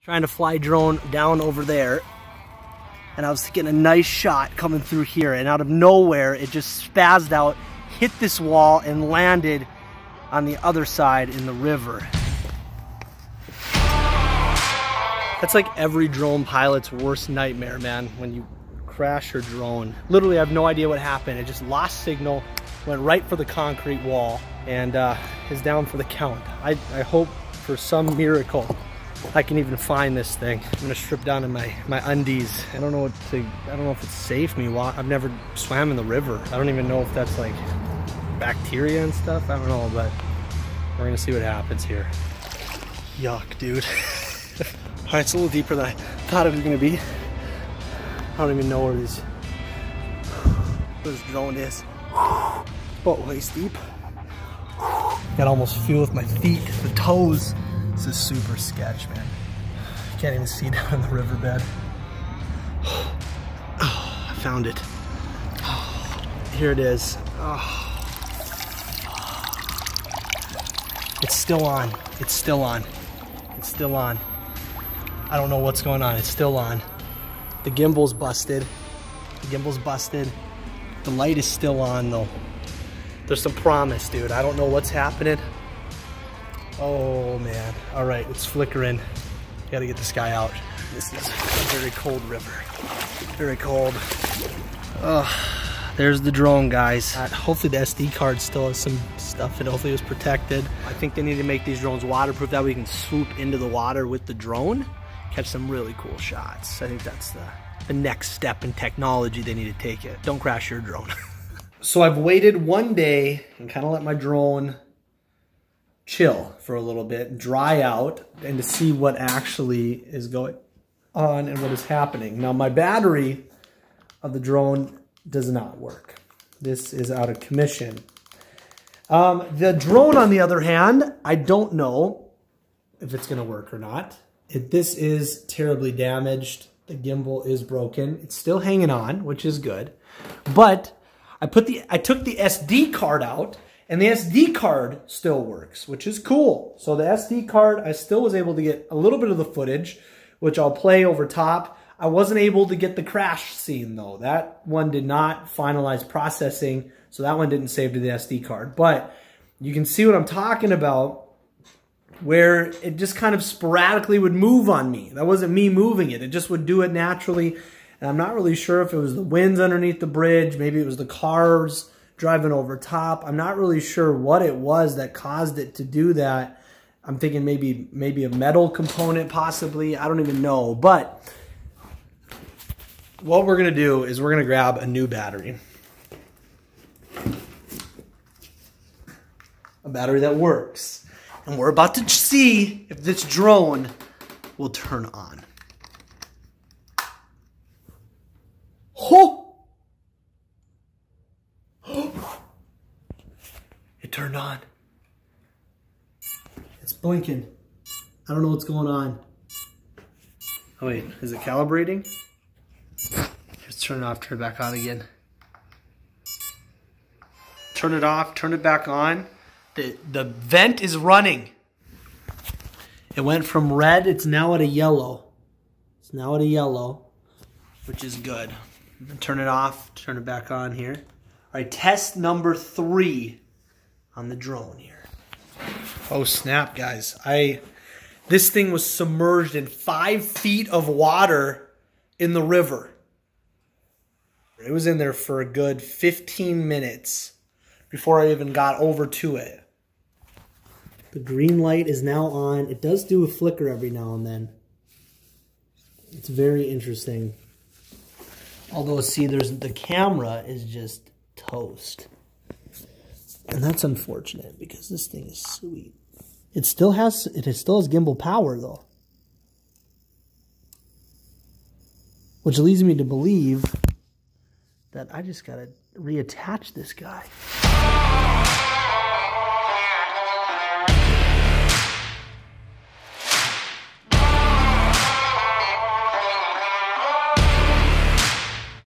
Trying to fly drone down over there. And I was getting a nice shot coming through here, and out of nowhere, it just spazzed out, hit this wall, and landed on the other side in the river. That's like every drone pilot's worst nightmare, man, when you crash your drone. Literally, I have no idea what happened. It just lost signal, went right for the concrete wall, and is down for the count. I hope for some miracle I can even find this thing. I'm gonna strip down to my undies. I don't know if it's safe. I've never swam in the river. I don't even know if that's like bacteria and stuff. I don't know, but we're gonna see what happens here. Yuck, dude. All right, it's a little deeper than I thought it was gonna be. I don't even know where this drone is. About waist deep. Got almost feel with my feet, the toes. This is super sketch, man. Can't even see down in the riverbed. Oh, I found it. Oh, here it is. Oh. It's still on. It's still on. It's still on. I don't know what's going on. It's still on. The gimbal's busted. The gimbal's busted. The light is still on though. There's some promise, dude. I don't know what's happening. Oh man. All right, it's flickering. Gotta get this guy out. This is a very cold river. Very cold. There's the drone, guys. Hopefully the SD card still has some stuff in it. Hopefully it was protected. I think they need to make these drones waterproof. That way we can swoop into the water with the drone, catch some really cool shots. I think that's the next step in technology they need to take it. Don't crash your drone. So I've waited one day and kind of let my drone chill for a little bit, dry out, and to see what actually is going on and what is happening. Now my battery of the drone does not work. This is out of commission. The drone, on the other hand, I don't know if it's gonna work or not. This is terribly damaged. The gimbal is broken. It's still hanging on, which is good. But I took the SD card out, and the SD card still works, which is cool. So the SD card, I still was able to get a little bit of the footage, which I'll play over top. I wasn't able to get the crash scene though. That one did not finalize processing, so that one didn't save to the SD card. But you can see what I'm talking about, where it just kind of sporadically would move on me. That wasn't me moving it. It just would do it naturally. And I'm not really sure if it was the winds underneath the bridge. Maybe it was the cars driving over top. I'm not really sure what it was that caused it to do that. I'm thinking maybe a metal component possibly. I don't even know. But what we're going to do is we're going to grab a new battery. A battery that works. And we're about to see if this drone will turn on. Oh! It turned on. It's blinking. I don't know what's going on. Oh wait, is it calibrating? Just turn it off, turn it back on again. Turn it off, turn it back on. The vent is running. It went from red, it's now at a yellow. It's now at a yellow, which is good. Turn it off, turn it back on here. All right, test number 3 on the drone here. Oh snap, guys. This thing was submerged in 5 feet of water in the river. It was in there for a good 15 minutes before I even got over to it. The green light is now on. It does do a flicker every now and then. It's very interesting. Although, see, the camera is just toast. And that's unfortunate because this thing is sweet. It still has gimbal power though. Which leads me to believe that I just gotta reattach this guy.